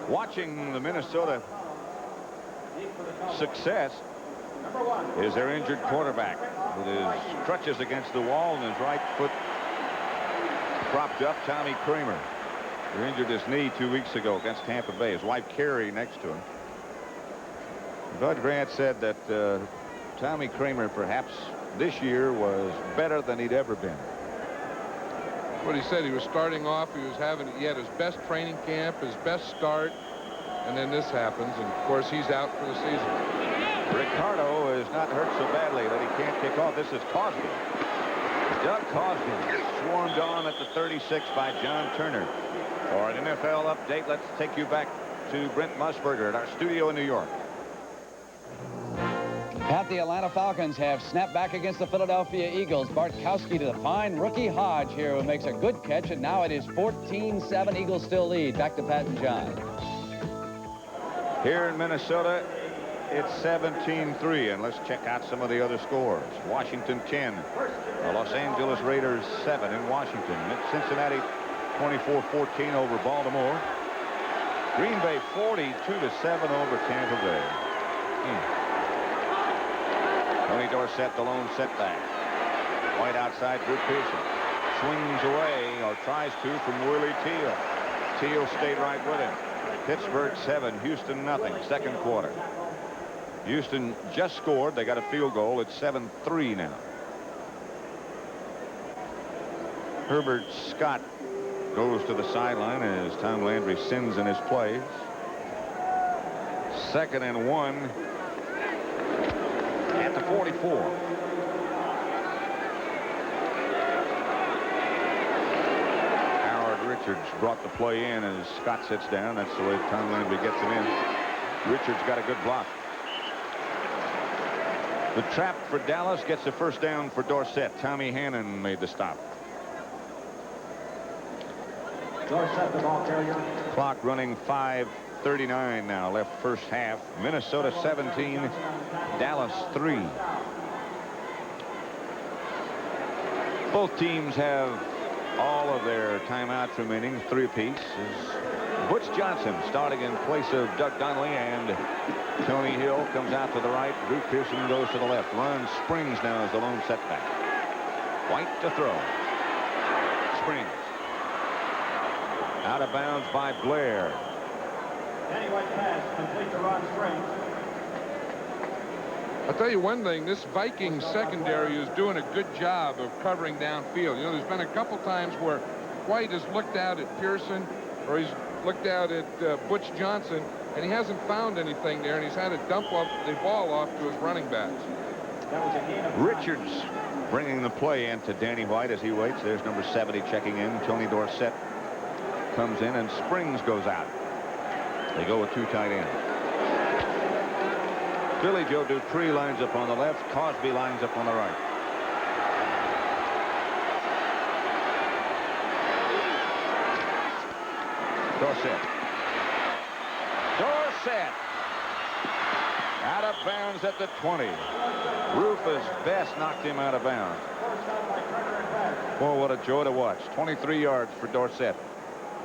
Watching the Minnesota success is their injured quarterback with his crutches against the wall and his right foot propped up. Tommy Kramer, who injured his knee 2 weeks ago against Tampa Bay. His wife Carrie next to him. Bud Grant said that Tommy Kramer perhaps this year was better than he'd ever been. What he said, he was starting off, he had his best training camp, his best start, and then this happens, and of course he's out for the season. Ricardo is not hurt so badly that he can't kick off. This is Cosby. Doug Cosby swarmed on at the 36 by John Turner. For an NFL update, let's take you back to Brent Musburger at our studio in New York. Pat, the Atlanta Falcons have snapped back against the Philadelphia Eagles. Bartkowski to the fine rookie Hodge here, who makes a good catch, and now it is 14-7. Eagles still lead. Back to Pat and John. Here in Minnesota, it's 17-3, and let's check out some of the other scores. Washington 10, the Los Angeles Raiders 7 in Washington. Cincinnati 24-14 over Baltimore. Green Bay 42-7 over Tampa Bay. Tony Dorsett, the lone setback. White outside, Drew Pearson swings away, or tries to, from Willie Teal. Teal stayed right with him. Pittsburgh 7, Houston nothing. Second quarter. Houston just scored. They got a field goal. It's 7-3 now. Herbert Scott goes to the sideline as Tom Landry sends in his plays. 2nd and 1 at the 44. Howard Richards brought the play in as Scott sits down. That's the way Tom Landry gets him in. Richards got a good block. The trap for Dallas gets a first down for Dorsett. Tommy Hannon made the stop. Dorsett, the ball carrier. Clock running 5:39 now left first half. Minnesota 17, Dallas 3. Both teams have all of their timeouts remaining, 3 apiece. Butch Johnson starting in place of Doug Donnelly, and Tony Hill comes out to the right. Drew Pearson goes to the left. Ron Springs now is the lone setback. White to throw. Springs. Out of bounds by Blair. Danny White pass complete to Ron Springs. I'll tell you one thing, this Vikings secondary is doing a good job of covering downfield. You know, there's been a couple times where White has looked out at Pearson, or he's looked out at Butch Johnson, and he hasn't found anything there, and he's had to dump the ball off to his running backs. Richards bringing the play into Danny White as he waits. There's number 70 checking in. Tony Dorsett comes in, and Springs goes out. They go with 2 tight ends. Billy Joe Dupree lines up on the left. Cosby lines up on the right. Dorsett. Dorsett. Out of bounds at the 20. Rufus Best knocked him out of bounds. Boy, what a joy to watch. 23 yards for Dorsett.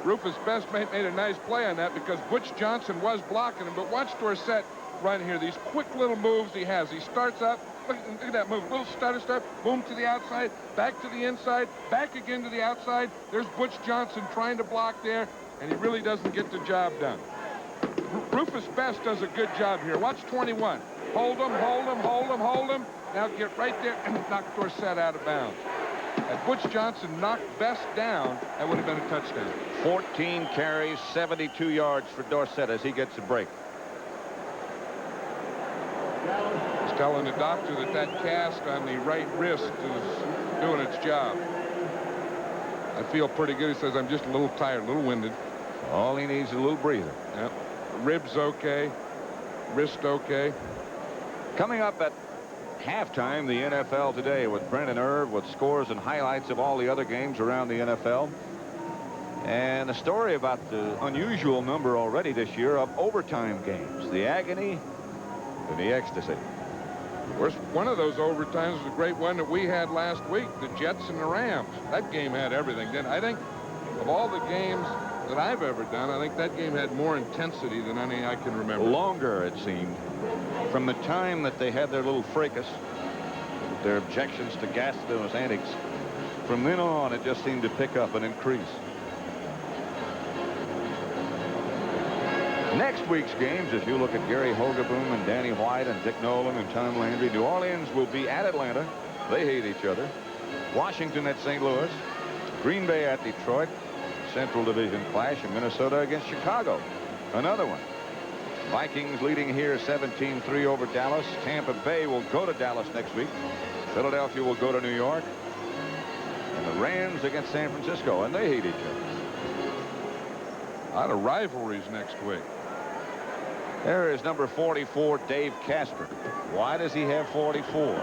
Rufus Best made a nice play on that because Butch Johnson was blocking him, but watch Dorsett run here. These quick little moves he has. He starts up. Look at that move. Little stutter step. Boom to the outside. Back to the inside. Back again to the outside. There's Butch Johnson trying to block there, and he really doesn't get the job done. Rufus Best does a good job here. Watch 21. Hold him, hold him, hold him, hold him. Now get right there and knock Dorsett out of bounds. Had Butch Johnson knocked Best down, that would have been a touchdown. 14 carries, 72 yards for Dorsett as he gets a break. He's telling the doctor that cast on the right wrist is doing its job. I feel pretty good. He says, I'm just a little tired, a little winded. All he needs is a little breather. Yep. Ribs okay. Wrist okay. Coming up at halftime, the NFL Today with Brendan Irv with scores and highlights of all the other games around the NFL. And a story about the unusual number already this year of overtime games. The agony and the ecstasy. Of course, one of those overtimes was a great one that we had last week, the Jets and the Rams. That game had everything. Then I think of all the games that I've ever done. I think that game had more intensity than any I can remember. Longer, it seemed. From the time that they had their little fracas, their objections to Gastineau's antics, from then on, it just seemed to pick up and increase. Next week's games, if you look at Gary Hogeboom and Danny White and Dick Nolan and Tom Landry, New Orleans will be at Atlanta. They hate each other. Washington at St. Louis. Green Bay at Detroit. Central Division clash, and Minnesota against Chicago. Another one. Vikings leading here 17-3 over Dallas. Tampa Bay will go to Dallas next week. Philadelphia will go to New York. And the Rams against San Francisco, and they hate each other. A lot of rivalries next week. There is number 44, Dave Casper. Why does he have 44?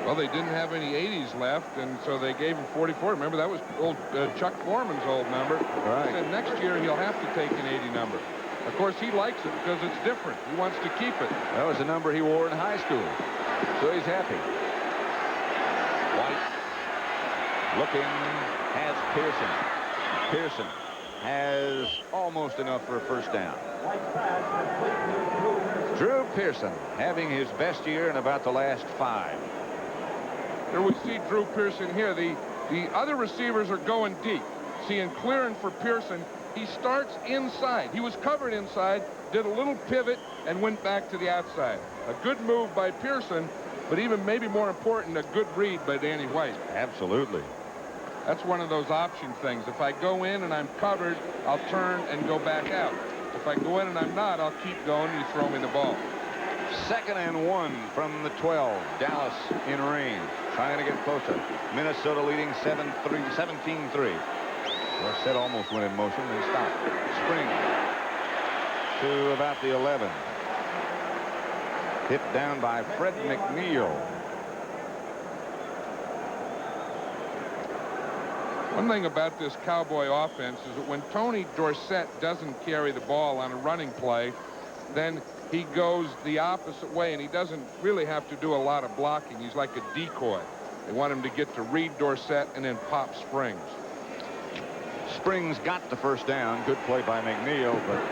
Well, they didn't have any 80s left, and so they gave him 44. Remember, that was old Chuck Foreman's old number. Right. He said next year he'll have to take an 80 number. Of course, he likes it because it's different. He wants to keep it. That was the number he wore in high school. So he's happy. White looking, has Pearson. Pearson has almost enough for a first down. Drew Pearson having his best year in about the last 5. Here we see Drew Pearson here. The other receivers are going deep. Seeing clearing for Pearson. He starts inside. He was covered inside, did a little pivot, and went back to the outside. A good move by Pearson, but even maybe more important, a good read by Danny White. Absolutely. That's one of those option things. If I go in and I'm covered, I'll turn and go back out. If I go in and I'm not, I'll keep going and you throw me the ball. 2nd and 1 from the 12. Dallas in range, trying to get closer. Minnesota leading 17-3. Dorsett almost went in motion and stopped. Spring to about the 11. Hit down by Fred McNeil. One thing about this Cowboy offense is that when Tony Dorsett doesn't carry the ball on a running play, then he goes the opposite way, and he doesn't really have to do a lot of blocking. He's like a decoy. They want him to get to read Dorsett and then pop Springs. Springs got the first down. Good play by McNeil, but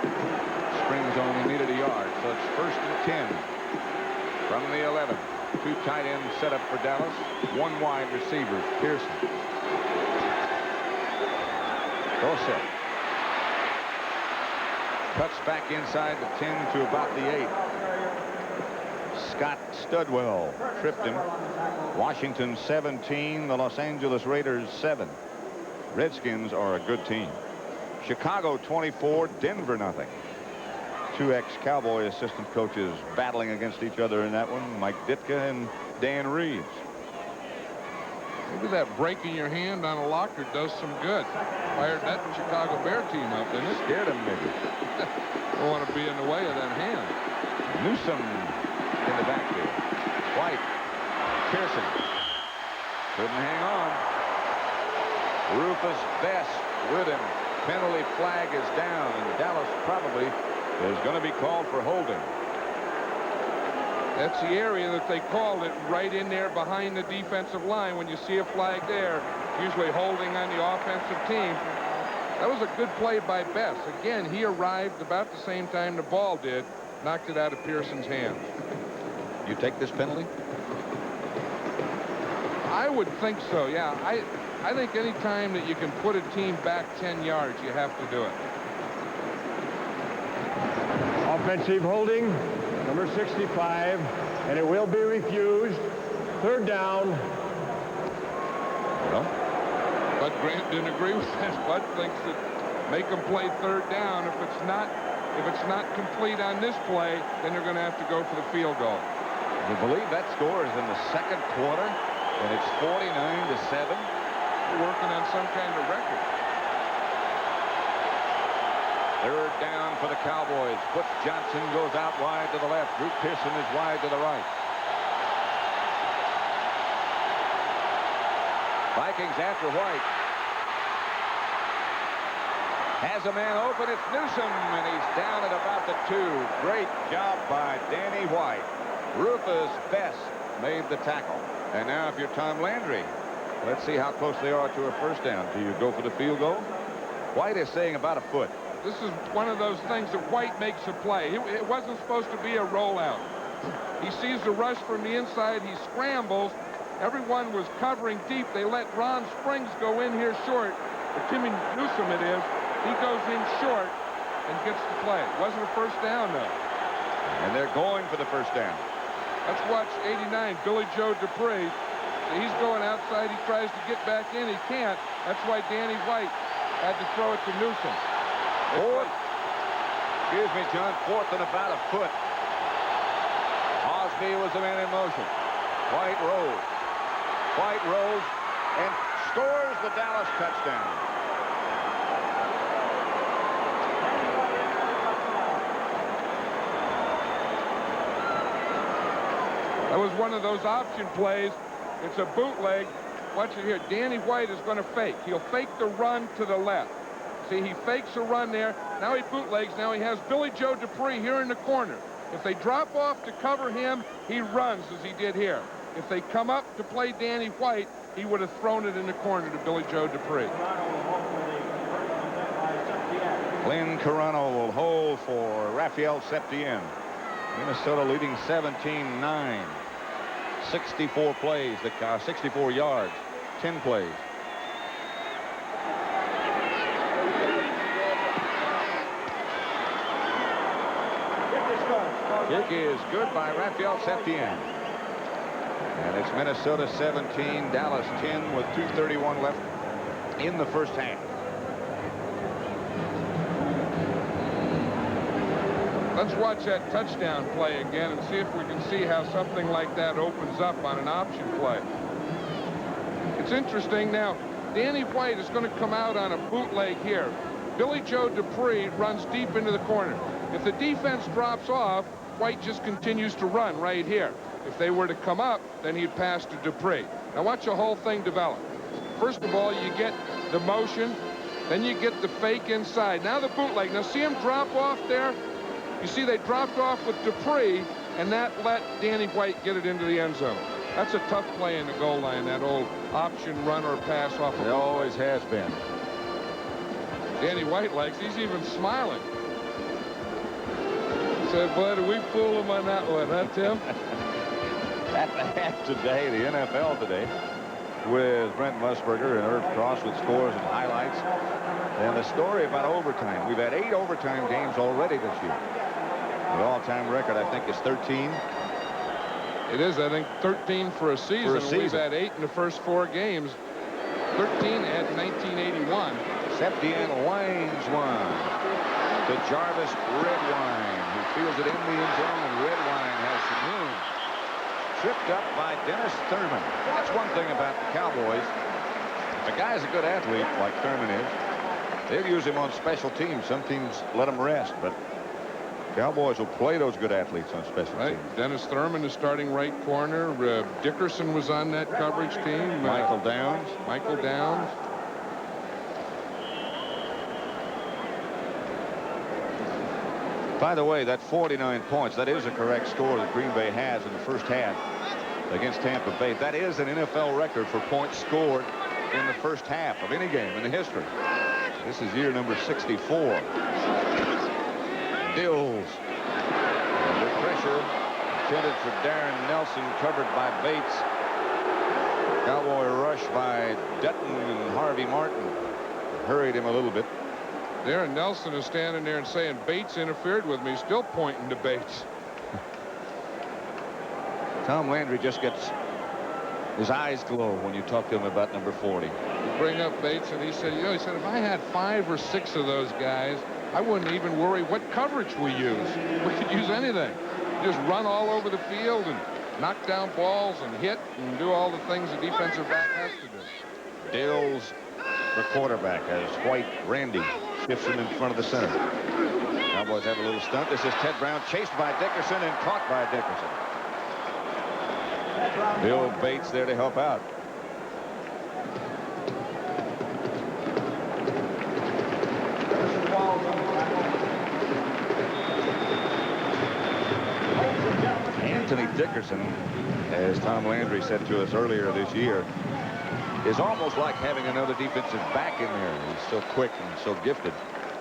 Springs only needed a yard. So it's 1st and 10 from the 11. 2 tight ends set up for Dallas. 1 wide receivers. Pearson. Dorsett cuts back inside the 10 to about the 8. Scott Studwell tripped him. Washington 17, the Los Angeles Raiders 7. Redskins are a good team. Chicago 24, Denver nothing. 2 ex-Cowboy assistant coaches battling against each other in that one. Mike Ditka and Dan Reeves. Maybe that breaking your hand on a locker does some good. Fired that Chicago Bear team up, didn't it? Scared him maybe. Don't want to be in the way of that hand. Newsom in the backfield. White. Pearson. Couldn't hang on. Rufus Best with him. Penalty flag is down, and Dallas probably is going to be called for holding. That's the area that they called it, right in there behind the defensive line. When you see a flag there, usually holding on the offensive team. That was a good play by Best. Again, he arrived about the same time the ball did, knocked it out of Pearson's hand. You take this penalty? I would think so, yeah. I think any time that you can put a team back 10 yards, you have to do it. Offensive holding, number 65, and it will be refused. 3rd down. Well, Bud Grant didn't agree with that. Bud thinks that make them play 3rd down. If it's not complete on this play, then they're going to have to go for the field goal. you believe that score is in the 2nd quarter, and it's 49-7. They're working on some kind of record. 3rd down for the Cowboys. Butch Johnson goes out wide to the left. Drew Pearson is wide to the right. Vikings after White. Has a man open. It's Newsom, and he's down at about the 2. Great job by Danny White. Rufus Best made the tackle. And now if you're Tom Landry, let's see how close they are to a first down. Do you go for the field goal? White is saying about a foot. This is one of those things that White makes a play. It wasn't supposed to be a rollout. He sees the rush from the inside. He scrambles. Everyone was covering deep. They let Ron Springs go in here short. Or Timmy Newsom it is. He goes in short and gets the play. It wasn't a first down, though. And they're going for the first down. Let's watch 89, Billy Joe Dupree. He's going outside. He tries to get back in. He can't. That's why Danny White had to throw it to Newsom. Fourth. Excuse me, John. Fourth and about a foot. Osby was the man in motion. White rolls. White rolls and scores the Dallas touchdown. That was one of those option plays. It's a bootleg. Watch it here. Danny White is going to fake. He'll fake the run to the left. See, he fakes a run there. Now he bootlegs. Now he has Billy Joe Dupree here in the corner. If they drop off to cover him, he runs as he did here. If they come up to play Danny White, he would have thrown it in the corner to Billy Joe Dupree. Glenn Carano will hold for Raphael Septien. Minnesota leading 17-9. 64 plays, 64 yards, 10 plays. Kick is good by Raphael Septien. And it's Minnesota 17, Dallas 10 with 2:31 left in the first half. Let's watch that touchdown play again and see if we can see how something like that opens up on an option play. It's interesting now. Danny White is going to come out on a bootleg here. Billy Joe Dupree runs deep into the corner. If the defense drops off, White just continues to run right here. If they were to come up, then he'd pass to Dupree. Now watch the whole thing develop. First of all, you get the motion, then you get the fake inside. Now the bootleg. Now see him drop off there? You see they dropped off with Dupree, and that let Danny White get it into the end zone. That's a tough play in the goal line, that old option run or pass off. It always has been. Danny White likes, he's even smiling. Said, boy, did we fool him on that one, huh, Tim? At the half today, the NFL today, with Brent Musburger and Irv Cross with scores and highlights. And the story about overtime. We've had 8 overtime games already this year. The all-time record, I think, is 13. It is, I think, 13 for a season. We've had 8 in the first 4 games. 13 at 1981. Septien winds one to Jarvis Redwine, who fields it in the end zone, and Redwine has some room. Tripped up by Dennis Thurman. That's one thing about the Cowboys. If a guy's a good athlete, like Thurman is, they'll use him on special teams. Some teams let him rest, but Cowboys will play those good athletes on special teams. Dennis Thurman is starting right corner. Dickerson was on that coverage team. Michael Downs. Michael Downs. By the way, that 49 points, that is a correct score that Green Bay has in the first half against Tampa Bay. That is an NFL record for points scored in the first half of any game in the history. This is year number 64. Dills. Under pressure. Intended for Darren Nelson, covered by Bates. Cowboy rush by Dutton and Harvey Martin. Hurried him a little bit. Darren Nelson is standing there and saying Bates interfered with me, still pointing to Bates. Tom Landry just gets his eyes glow when you talk to him about number 40. You bring up Bates, and he said, if I had 5 or 6 of those guys, I wouldn't even worry what coverage we use. We could use anything. Just run all over the field and knock down balls and hit and do all the things a defensive back has to do. Dills, the quarterback, as White Randy shifts him in front of the center. Cowboys have a little stunt. This is Ted Brown, chased by Dickerson and caught by Dickerson. Bill Bates there to help out. Anthony Dickerson, as Tom Landry said to us earlier this year, is almost like having another defensive back in there. He's so quick and so gifted.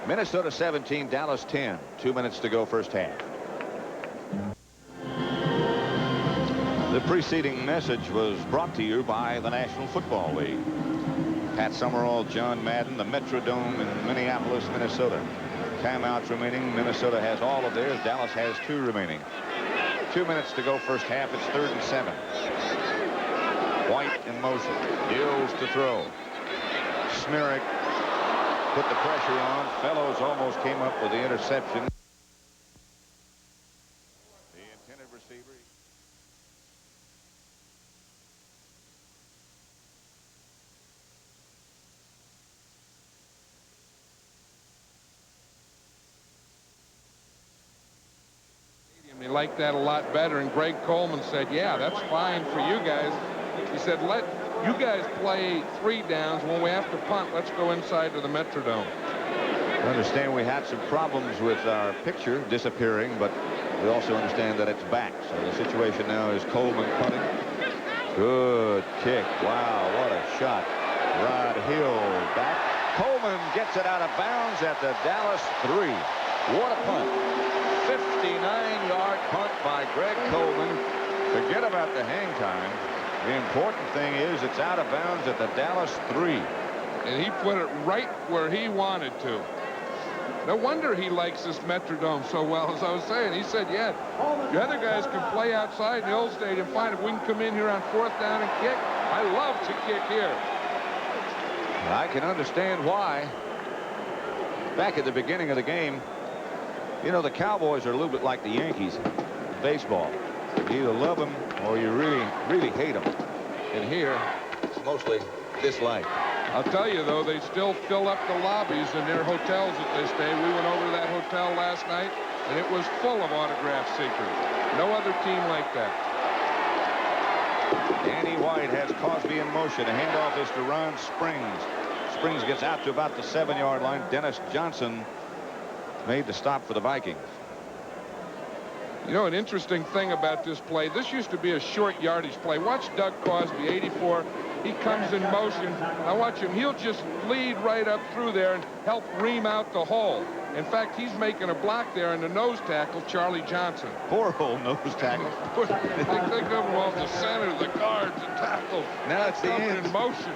Minnesota 17, Dallas 10. 2 minutes to go first half. The preceding message was brought to you by the National Football League. Pat Summerall, John Madden, the Metrodome in Minneapolis, Minnesota. Timeouts remaining. Minnesota has all of theirs. Dallas has 2 remaining. 2 minutes to go first half. It's 3rd and 7. White in motion. Hills to throw. Smirek put the pressure on. Fellows almost came up with the interception. The intended receiver. He liked that a lot better, and Greg Coleman said, yeah, that's fine for you guys. He said, let you guys play 3 downs. When we have to punt, let's go inside to the Metrodome. I understand we had some problems with our picture disappearing, but we also understand that it's back. So the situation now is Coleman punting. Good kick. Wow, what a shot. Rod Hill back. Coleman gets it out of bounds at the Dallas 3. What a punt. 59-yard punt by Greg Coleman. Forget about the hang time. The important thing is it's out of bounds at the Dallas 3. And he put it right where he wanted to. No wonder he likes this Metrodome so well. As I was saying, he said, yeah, the other guys can play outside in the old stadium. Fine, if we can come in here on 4th down and kick, I love to kick here. I can understand why. Back at the beginning of the game, you know, the Cowboys are a little bit like the Yankees in baseball. You either love them or you really hate them. And here, it's mostly dislike. I'll tell you, though, they still fill up the lobbies in their hotels that they stay. We went over to that hotel last night, and it was full of autograph seekers. No other team like that. Danny White has Cosby in motion. A handoff is to Ron Springs. Springs gets out to about the 7-yard line. Dennis Johnson made the stop for the Vikings. You know, an interesting thing about this play, this used to be a short yardage play. Watch Doug Cosby, 84. He comes in motion. Now watch him. He'll just lead right up through there and help ream out the hole. In fact, he's making a block there in the nose tackle, Charlie Johnson. Poor old nose tackle. They think of him off the center, the guards, the tackle. Now it's the end. In motion.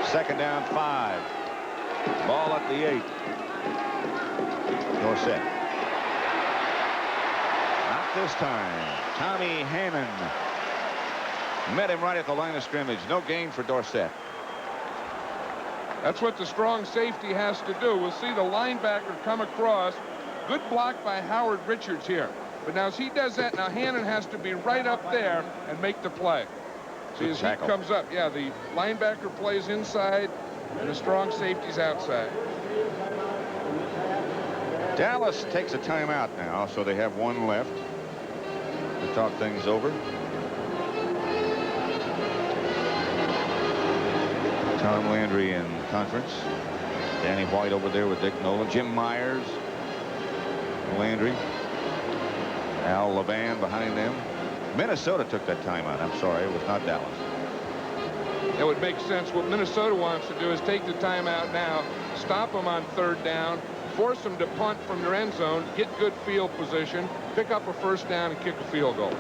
2nd down, 5. Ball at the 8. Dorsett. Not this time. Tommy Hannon met him right at the line of scrimmage. No gain for Dorsett. That's what the strong safety has to do. We'll see the linebacker come across. Good block by Howard Richards here. But now as he does that, now Hannon has to be right up there and make the play. See, as he comes up, yeah, the linebacker plays inside and the strong safety's outside. Dallas takes a timeout now, so they have 1 left to talk things over. Tom Landry in conference. Danny White over there with Dick Nolan. Jim Myers, Landry, Al Levan behind them. Minnesota took that timeout. I'm sorry, it was not Dallas. That would make sense. What Minnesota wants to do is take the timeout now, stop them on 3rd down, force them to punt from their end zone, get good field position, pick up a 1st down, and kick a field goal.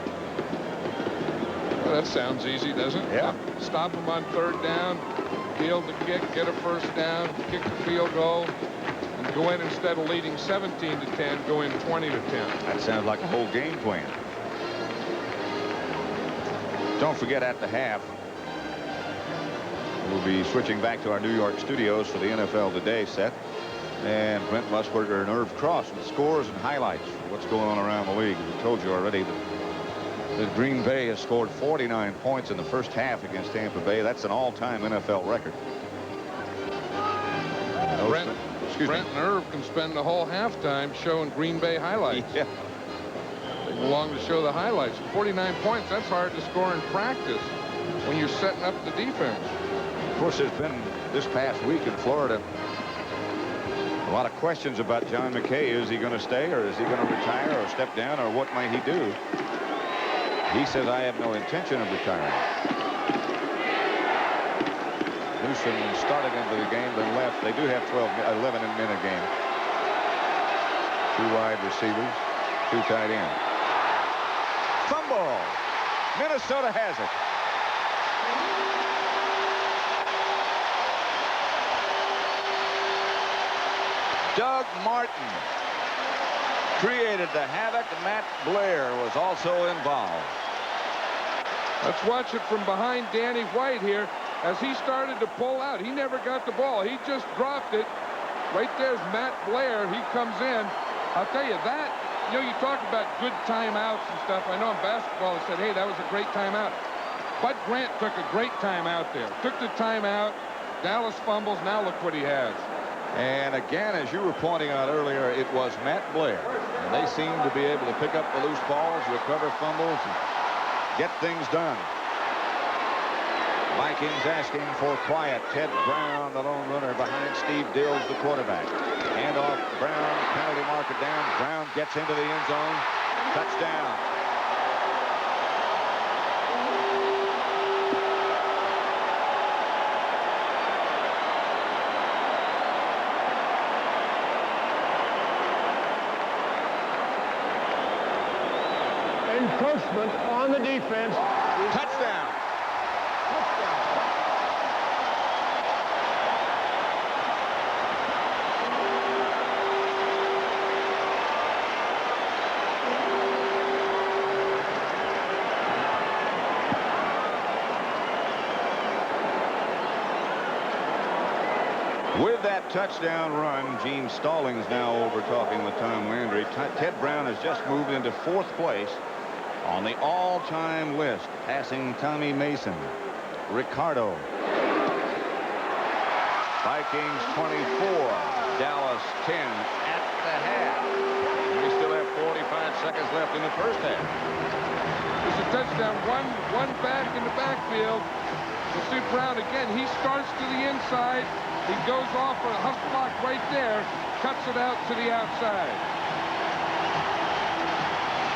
Well, that sounds easy, doesn't it? Yeah. Stop them on 3rd down, field the kick, get a 1st down, kick the field goal, and go in instead of leading 17-10, go in 20-10. That sounds like a whole game plan. Don't forget, at the half, we'll be switching back to our New York studios for the NFL Today set. And Brent Musburger and Irv Cross with scores and highlights for what's going on around the league. We told you already that Green Bay has scored 49 points in the first half against Tampa Bay. That's an all-time NFL record. Brent and Irv can spend the whole halftime showing Green Bay highlights. Yeah. They belong to show the highlights. 49 points, that's hard to score in practice when you're setting up the defense. Of course, there's been this past week in Florida a lot of questions about John McKay. Is he going to stay, or is he going to retire, or step down, or what might he do? He says, I have no intention of retiring. Newsom started into the game, then left. They do have 11 men a game. 2 wide receivers, 2 tight ends. Fumble. Minnesota has it. Doug Martin created the havoc. Matt Blair was also involved. Let's watch it from behind Danny White here as he started to pull out. He never got the ball. He just dropped it. Right there's Matt Blair. He comes in. I'll tell you that, you know, you talk about good timeouts and stuff. I know in basketball they said, hey, that was a great timeout. Bud Grant took a great timeout there. Took the timeout. Dallas fumbles. Now look what he has. And again, as you were pointing out earlier, it was Matt Blair. And they seem to be able to pick up the loose balls, recover fumbles, and get things done. Vikings asking for quiet. Ted Brown, the lone runner behind Steve Dills, the quarterback. Handoff, Brown, penalty marker down. Brown gets into the end zone. Touchdown. Encroachment on the defense. Touchdown. With that touchdown run, Gene Stallings now over talking with Tom Landry. Ted Brown has just moved into 4th place on the all-time list, passing Tommy Mason. Ricardo. Vikings 24, Dallas 10 at the half. We still have 45 seconds left in the first half. It's a touchdown. One back in the backfield. We'll see Brown again. He starts to the inside. He goes off for a huck block right there. Cuts it out to the outside.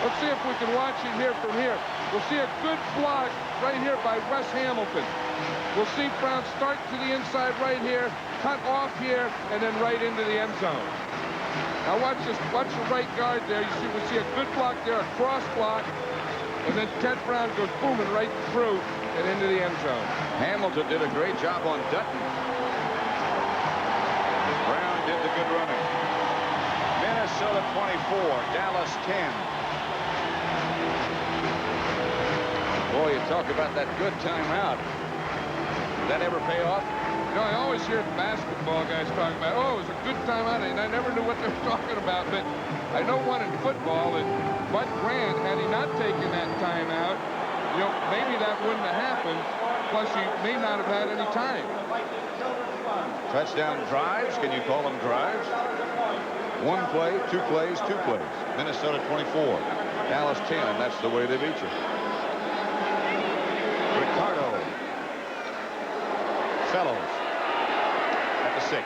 Let's see if we can watch it here from here. We'll see a good block right here by Wes Hamilton. We'll see Brown start to the inside right here, cut off here, and then right into the end zone. Now watch this. Watch the right guard there. You see, we see a good block there, a cross block, and then Ted Brown goes booming right through and into the end zone. Hamilton did a great job on Dutton. Brown did the good running. Minnesota 24, Dallas 10. Boy, you talk about that good timeout. Did that ever pay off? You know, I always hear basketball guys talking about, oh, it was a good timeout, and I never knew what they were talking about. But I know one in football, that Bud Grant, had he not taken that timeout, you know, maybe that wouldn't have happened. Plus, he may not have had any time. Touchdown drives. Can you call them drives? 1 play, 2 plays, 2 plays. Minnesota 24, Dallas 10, and that's the way they beat you. Ricardo. Fellows at the 6.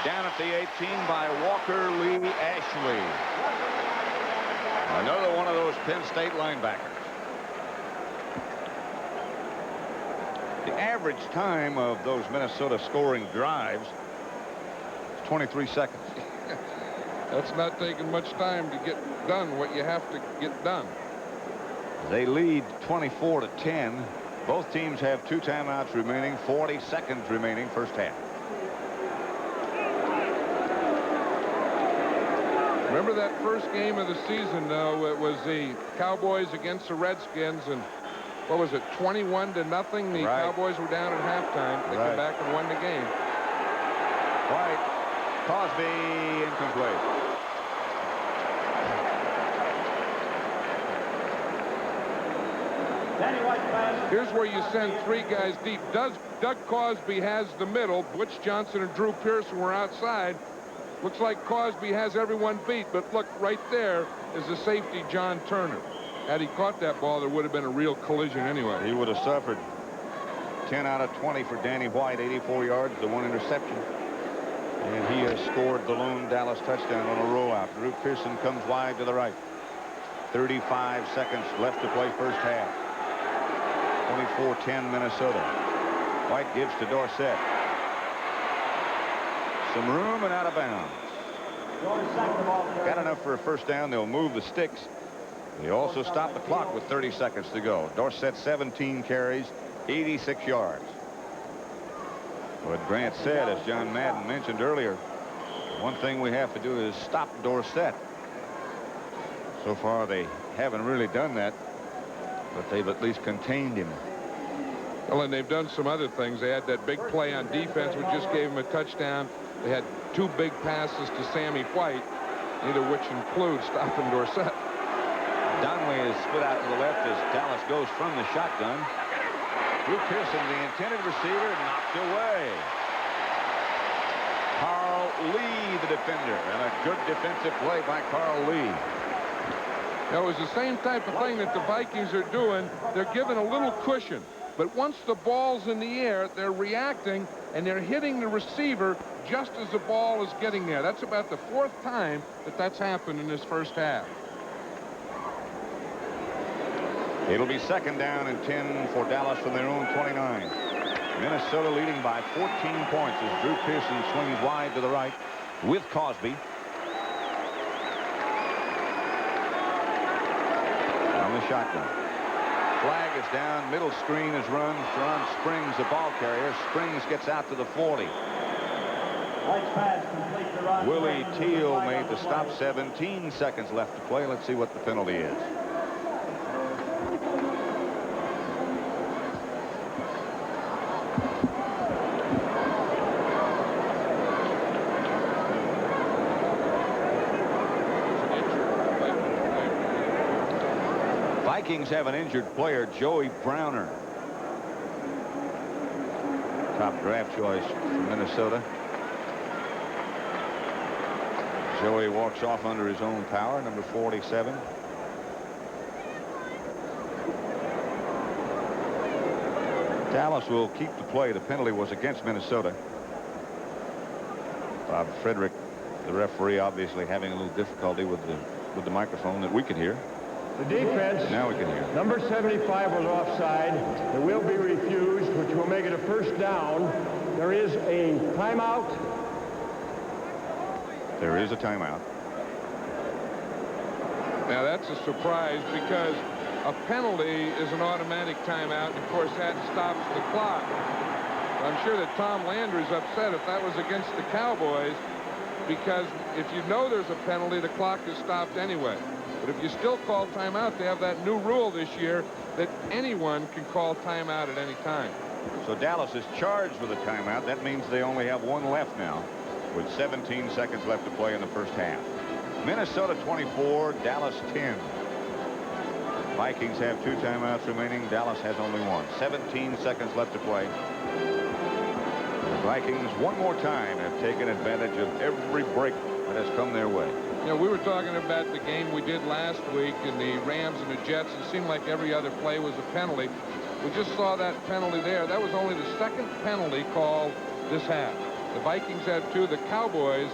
Down at the 18 by Walker Lee Ashley. Another one of those Penn State linebackers. The average time of those Minnesota scoring drives is 23 seconds. That's not taking much time to get done what you have to get done. They lead 24-10. Both teams have 2 timeouts remaining, 40 seconds remaining first half. Remember that first game of the season, though? It was the Cowboys against the Redskins, and what was it, 21-0? The Right. Cowboys were down at halftime. They came back and won the game. White, Cosby, incomplete. Here's where you send 3 guys deep. Doug Cosby has the middle. Butch Johnson and Drew Pearson were outside. Looks like Cosby has everyone beat, but look, right there is the safety, John Turner. Had he caught that ball, there would have been a real collision anyway. He would have suffered. 10 out of 20 for Danny White, 84 yards, the 1 interception. And he has scored the lone Dallas touchdown on a rollout. Drew Pearson comes wide to the right. 35 seconds left to play first half. 24-10 Minnesota. White gives to Dorsett. Some room and out of bounds. Got enough for a first down. They'll move the sticks. They also stop the clock with 30 seconds to go. Dorsett 17 carries, 86 yards. What Grant said, as John Madden mentioned earlier, one thing we have to do is stop Dorsett. So far they haven't really done that, but they've at least contained him. Well, and they've done some other things. They had that big play on defense, which just gave him a touchdown. They had 2 big passes to Sammy White, neither of which include stopping Dorsett. Donnelly is split out to the left as Dallas goes from the shotgun. Drew Pearson, the intended receiver, knocked away. Carl Lee, the defender, and a good defensive play by Carl Lee. It was the same type of thing that the Vikings are doing. They're giving a little cushion. But once the ball's in the air, they're reacting, and they're hitting the receiver just as the ball is getting there. That's about the 4th time that that's happened in this first half. It'll be 2nd down and 10 for Dallas from their own 29. Minnesota leading by 14 points as Drew Pearson swings wide to the right with Cosby. On the shotgun. Flag is down. Middle screen is run. Sharon Springs, the ball carrier. Springs gets out to the 40. Willie Teal made the stop. 17 seconds left to play. Let's see what the penalty is. Vikings have an injured player, Joey Browner. Top draft choice from Minnesota. Joey walks off under his own power, number 47. Dallas will keep the play. The penalty was against Minnesota. Bob Frederick, the referee, obviously having a little difficulty with the microphone that we could hear. The defense, now we can hear. Number 75 was offside. It will be refused, which will make it a first down. There is a timeout. There is a timeout. Now that's a surprise because a penalty is an automatic timeout, and of course that stops the clock. I'm sure that Tom Landry's upset if that was against the Cowboys, because if you know there's a penalty, the clock is stopped anyway. But if you still call timeout, they have that new rule this year that anyone can call timeout at any time. So Dallas is charged with a timeout. That means they only have one left now, with 17 seconds left to play in the first half. Minnesota 24, Dallas 10. Vikings have 2 timeouts remaining. Dallas has only 1. 17 seconds left to play. The Vikings one more time have taken advantage of every break that has come their way. You know, we were talking about the game we did last week in the Rams and the Jets. It seemed like every other play was a penalty. We just saw that penalty there. That was only the 2nd penalty called this half. The Vikings have 2. The Cowboys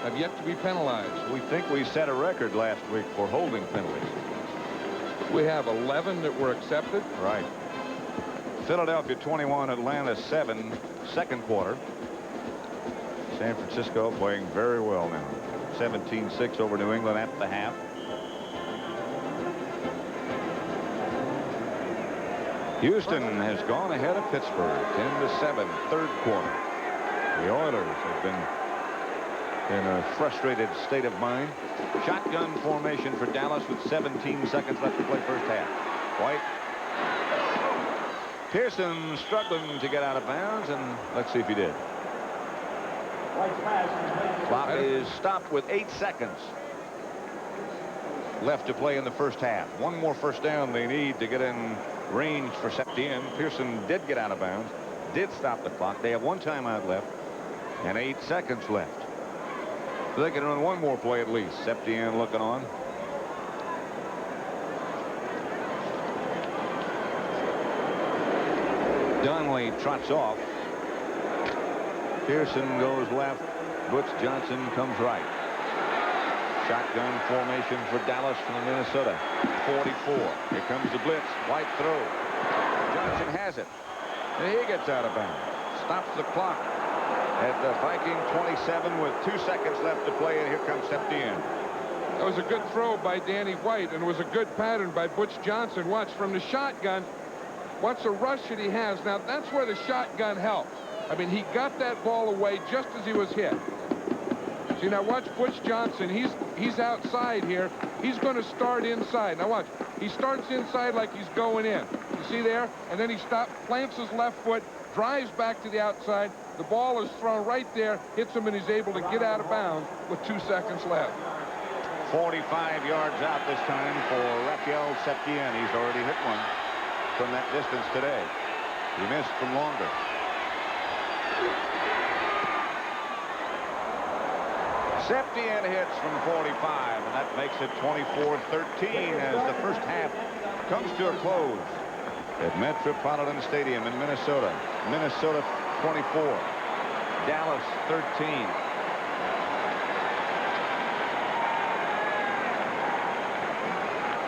have yet to be penalized. We think we set a record last week for holding penalties. We have 11 that were accepted. Right. Philadelphia 21, Atlanta 7, 2nd quarter. San Francisco playing very well now. 17-6 over New England at the half. Houston has gone ahead of Pittsburgh 10-7, 3rd quarter. The Oilers have been in a frustrated state of mind. Shotgun formation for Dallas with 17 seconds left to play first half. White. Pearson struggling to get out of bounds, and let's see if he did. Clock is stopped with 8 seconds left to play in the first half. One more first down they need to get in range for Septien. Pearson did get out of bounds, did stop the clock. They have 1 timeout left and 8 seconds left. So they can run one more play at least. Septien looking on. Donnelly trots off. Pearson goes left. Butch Johnson comes right. Shotgun formation for Dallas from Minnesota. 44. Here comes the blitz. White throw. Johnson has it. And he gets out of bounds. Stops the clock at the Viking 27 with 2 seconds left to play, and here comes Septien. That was a good throw by Danny White, and it was a good pattern by Butch Johnson. Watch from the shotgun. Watch the rush that he has. Now, that's where the shotgun helps. I mean, he got that ball away just as he was hit. See, now watch Butch Johnson. He's outside here. He's going to start inside. Now watch. He starts inside like he's going in. You see there? And then he plants his left foot, drives back to the outside. The ball is thrown right there, hits him, and he's able to get out of bounds with 2 seconds left. 45 yards out this time for Rafael Septien. He's already hit one from that distance today. He missed from longer. Septien hits from 45, and that makes it 24-13 as the first half comes to a close at Metropolitan Stadium in Minnesota. Minnesota 24, Dallas 13.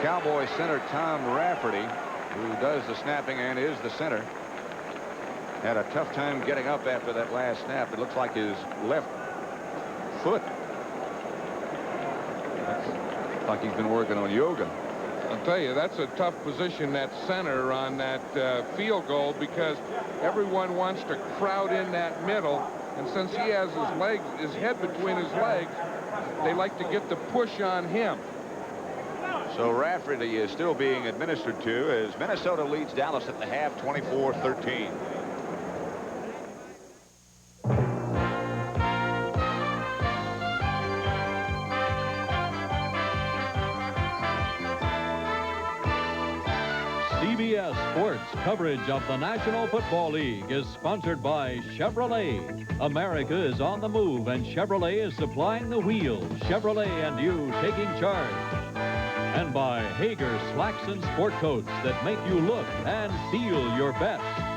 Cowboy center Tom Rafferty, who does the snapping and is the center, had a tough time getting up after that last snap. It looks like his left foot. Like he's been working on yoga. I'll tell you, that's a tough position, that center on that field goal, because everyone wants to crowd in that middle, and since he has his head between his legs, they like to get the push on him. So Rafferty is still being administered to as Minnesota leads Dallas at the half 24-13. CBS Sports coverage of the National Football League is sponsored by Chevrolet. America is on the move, and Chevrolet is supplying the wheels. Chevrolet and you taking charge. And by Hager slacks and sport coats that make you look and feel your best.